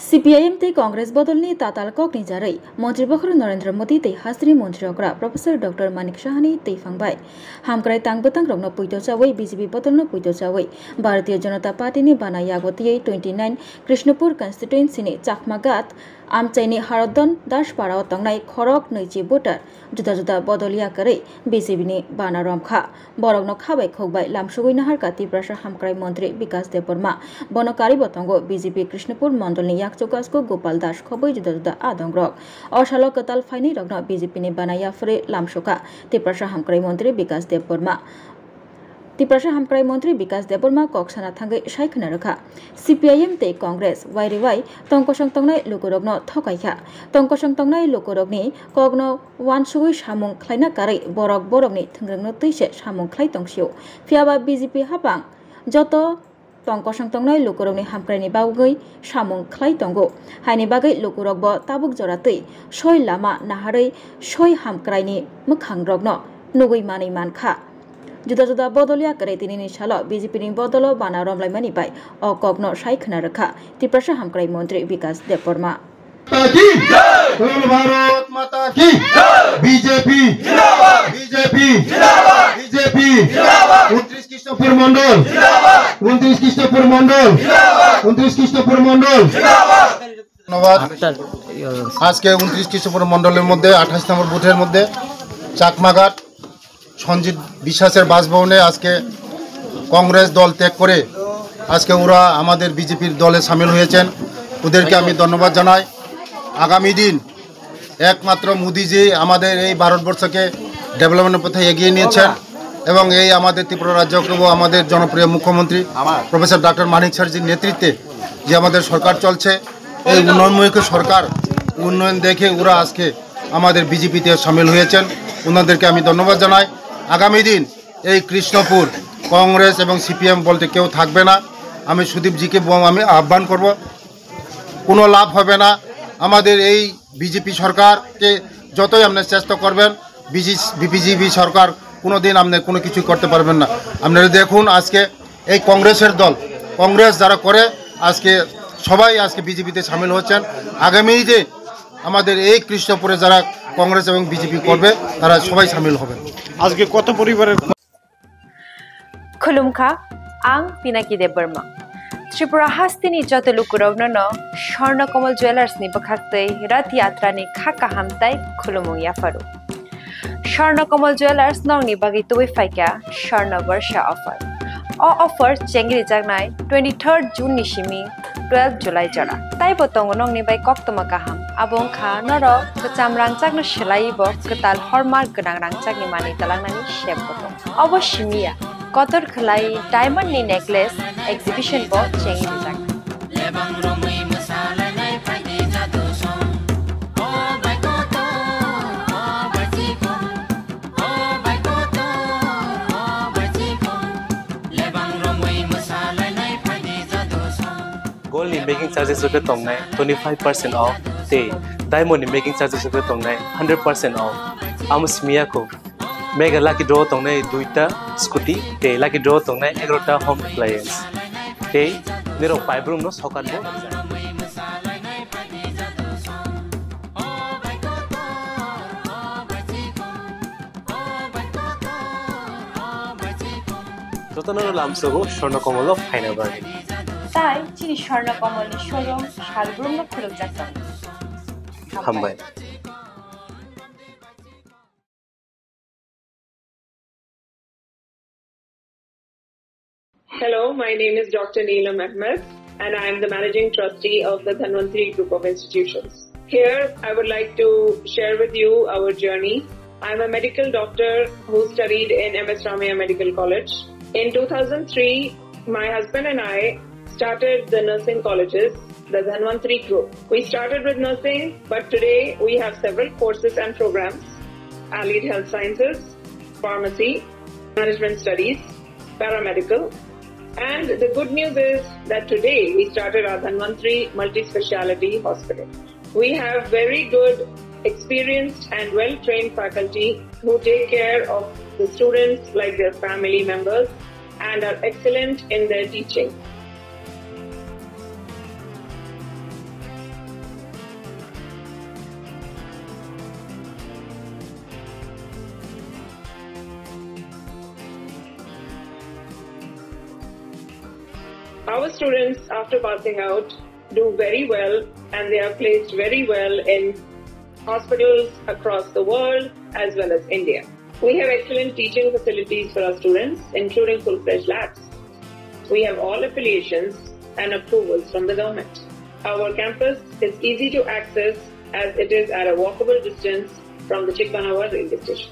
CPIM te Congress bodolni tatal kokni jarai Mantri Bakhru Narendra Modi te Hasri Mantri Okra Professor Dr. Manik Sahani te Fangbai Hamkrai tang betang rokno puito chawai BJP bodolno puito chawai Bharatiya Janata Party ni bana yagoti 29 Krishnapur constituency ni Chakmagat Amchaini Harodon Dashpara tangnai Khorok Neiji voter juda juda bodoliya kare BJP ni bana romkha borogno khabai khokbai lamsugoi nahar kati prasha hamkrai mantri Bikas Deborma bonokari botango BJP Krishnapur mandolni yakchokasko Gopal Das khoboi juda juda adongrok oshalo katal faini rogno BJP ni bana yafre lamsuka te prasha hamkrai mantri Bikas Deborma Tiprasha Hamkrai Mantri Bikas Deborma Koksana Thangai Shaikhna Rakha CPIM te Congress Wairiwai Tongkosang Tongnai Lukurogno Thokaikha Tongkosang Tongnai Lukurogni Kogno Wansugui Samung Khlaina Kare Borok Borokni Thangrangno Tuise Samung Khlai Tongsio Fiaba BJP Hapang Joto Tongkosang Tongnai Lukurogni Hamkraini Bagui Samung Khlai Tongo Haini Bagai Lukurogbo Tabuk Joratui Soi Lama Naharei Soi Hamkraini Mukhangrogno Nugui Mani Mankha Juda juda bodoliya kare tinini salo BJP ni bodolo bana romlai mani bai o kokno shaikhna rakha Tiprasha Hamkrai Mantri Bikas Deborma Bharat माता की BJP जिंदाबाद BJP जिंदाबाद BJP जिंदाबाद 29 कृष्णपुर मंडल 29 कृष्णपुर मंडल जिंदाबाद 29 कृष्णपुर मंडल जिंदाबाद ধন্যবাদ আজকে 29 কৃষ্ণপুর মণ্ডলের মধ্যে 28 নম্বর বুথের মধ্যে চাকমাঘাট সঞ্জিত বিশ্বাসের বাসভবনে আজকে কংগ্রেস দল ত্যাগ করে আজকে ওরা আমাদের বিজেপির দলে শামিল হয়েছেন ওদেরকে আমি ধন্যবাদ জানাই আগামী দিন একমাত্র মোদিজি আমাদের এই ভারতবর্ষকে ডেভেলপমেন্টের পথে এগিয়ে নিয়েছেন এবং এই আমাদের ত্রিপুরা রাজ্যকে আমাদের জনপ্রিয় মুখ্যমন্ত্রী প্রফেসর ডক্টর মানিক স্যারজির নেতৃত্বে যে আমাদের সরকার চলছে এই উন্নয়নমুখী সরকার উন্নয়ন দেখে ওরা আজকে আমাদের বিজেপিতে শামিল হয়েছেন ওনাদেরকে আমি ধন্যবাদ জানাই আগামী দিন এই কৃষ্ণপুর কংগ্রেস এবং সিপিএম বলতে কেউ থাকবে না আমি সুদীপজিকে আমি আহ্বান করব কোনো লাভ হবে না আমাদের এই বিজেপি সরকারকে যতই আপনি চেষ্টা করবেন বিজেপি সরকার কোনোদিন আপনি কোনো কিছু করতে পারবেন না আপনারা দেখুন আজকে এই কংগ্রেসের দল কংগ্রেস যারা করে আজকে সবাই আজকে বিজেপিতে শামিল হচ্ছেন আগামী দিনে আমাদের এই কৃষ্ণপুরে যারা কংগ্রেস এবং বিজেপি করবে তারা সবাই শামিল হবে আজকে কত পরিবারের খুলুমখা আং Pinaki Debbarma Tripura Hastini Jatalukurogno, Sharna Kamal Jewelers ni Bakakte, Rath Yatra ni Khaka Hamtai, Khulumu Yafaru. Sharna Kamal Jewelers nong ni bagi tuwi faika, Sharna Varsha offer. All offer Chengri Jagnai, 23rd June Nishimi, 12th July Jara. Tai Botongo nong ni by Koktomakaham, Abong Kha, Noro, Katam Rangchagno Shilaibo, Katal Hormar Ganang Rangchagni Mani Talanani Shepotong. Obo Shimia. Kotor Khalai Diamond ni necklace exhibition bo chengi dijak. Gold in making charges of the tong 25% off. Day diamond in making charges of the tong 100% off. Amus miyako. Mega lucky draw tongnai duita scooty te lucky draw tongnai 11ta home appliance te nero pipe room no sokat bo Totanaro lamsogo Sharna Kamalo Faina Bargain Tai chini Sharna Kamal ni showroom shalbrum no khuluk jakta Hambai Hello, my name is Dr. Neelam Ahmed and I am the Managing Trustee of the Dhanvantri Group of Institutions. Here, I would like to share with you our journey. I am a medical doctor who studied in MS Ramaiah Medical College. In 2003, my husband and I started the nursing colleges, the Dhanvantri Group. We started with nursing, but today we have several courses and programs: Allied Health Sciences, Pharmacy, Management Studies, Paramedical. And the good news is that today we started our Dhanvantri Multi-Speciality Hospital. We have very good, experienced and well-trained faculty who take care of the students like their family members and are excellent in their teaching. Our students, after passing out, do very well, and they are placed very well in hospitals across the world as well as India. We have excellent teaching facilities for our students, including full-fledged labs. We have all affiliations and approvals from the government. Our campus is easy to access as it is at a walkable distance from the Chikpanawar railway station.